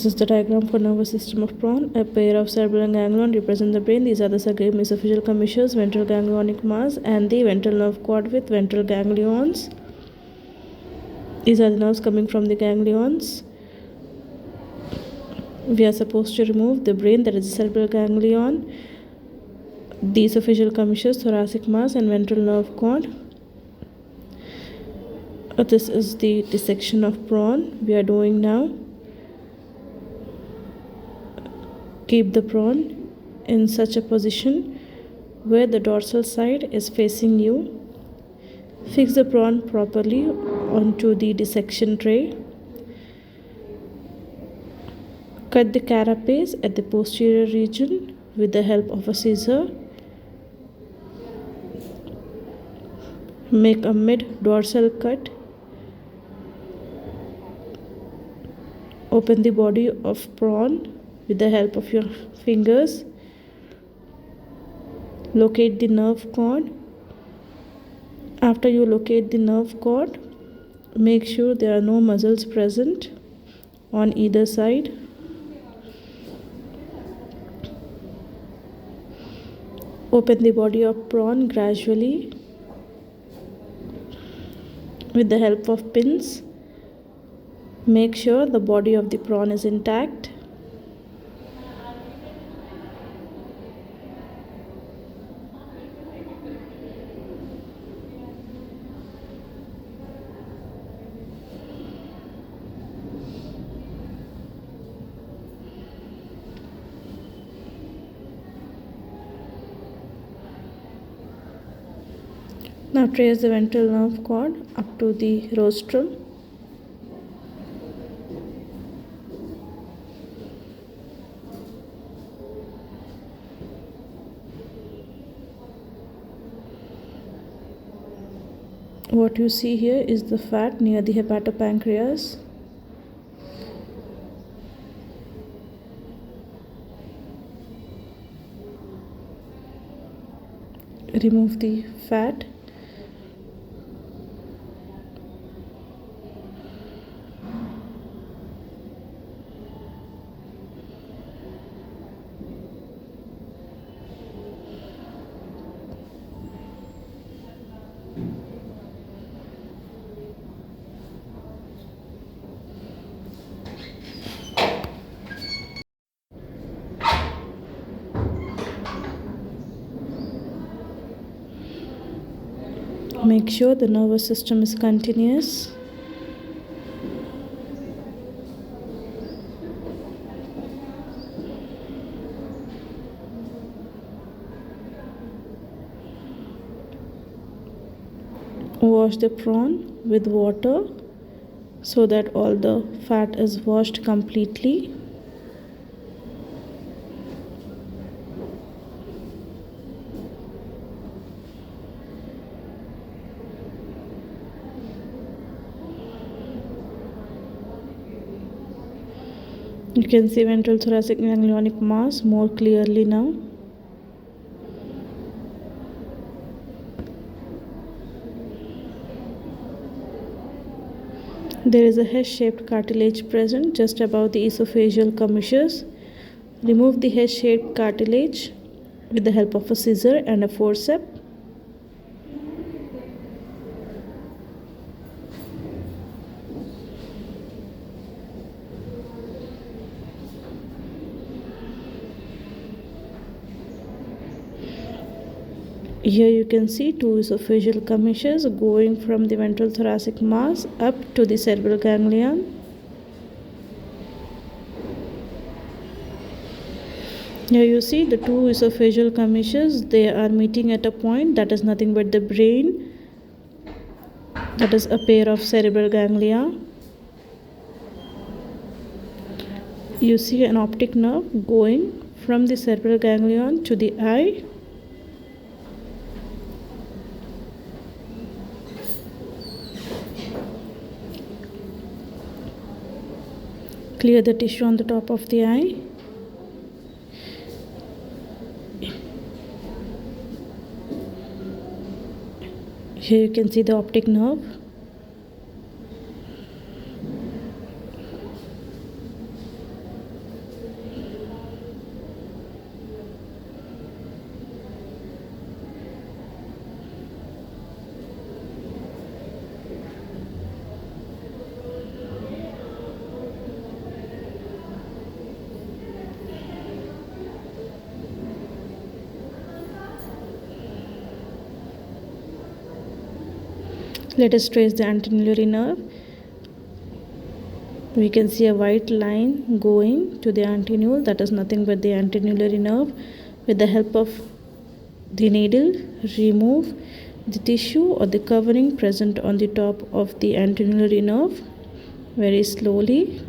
This is the diagram for nervous system of prawn. A pair of cerebral ganglion represent the brain. These are the mesophageal commissures, ventral ganglionic mass, and the ventral nerve cord with ventral ganglions. These are the nerves coming from the ganglions. We are supposed to remove the brain, that is the cerebral ganglion, the esophageal commissures, thoracic mass, and ventral nerve cord. This is the dissection of prawn we are doing now. Keep the prawn in such a position where the dorsal side is facing you. Fix the prawn properly onto the dissection tray. Cut the carapace at the posterior region with the help of a scissor. Make a mid-dorsal cut. Open the body of prawn with the help of your fingers. Locate the nerve cord. After you locate the nerve cord, make sure there are no muscles present on either side. Open the body of prawn gradually with the help of pins. Make sure the body of the prawn is intact. Now trace the ventral nerve cord up to the rostrum. What you see here is the fat near the hepatopancreas. Remove the fat. Make sure the nervous system is continuous. Wash the prawn with water so that all the fat is washed completely. You can see ventral thoracic ganglionic mass more clearly now. There is a hair-shaped cartilage present just above the esophageal commissures. Remove the hair-shaped cartilage with the help of a scissor and a forceps. Here you can see two esophageal commissures going from the ventral thoracic mass up to the cerebral ganglion. Here you see the two esophageal commissures, they are meeting at a point that is nothing but the brain, that is a pair of cerebral ganglia. You see an optic nerve going from the cerebral ganglion to the eye. Clear the tissue on the top of the eye. Here you can see the optic nerve. Let us trace the antennular nerve. We can see a white line going to the antennule, that is nothing but the antennular nerve. With the help of the needle, remove the tissue or the covering present on the top of the antennular nerve very slowly.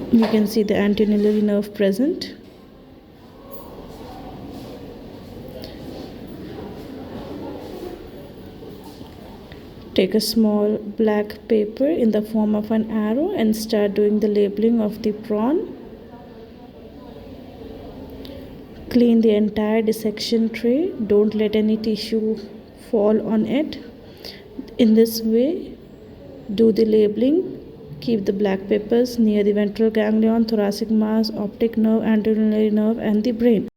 You can see the antennular nerve present. Take a small black paper in the form of an arrow and start doing the labeling of the prawn. Clean the entire dissection tray. Don't let any tissue fall on it. In this way, do the labeling. Keep the black papers near the ventral ganglion, thoracic mass, optic nerve, antennular nerve, and the brain.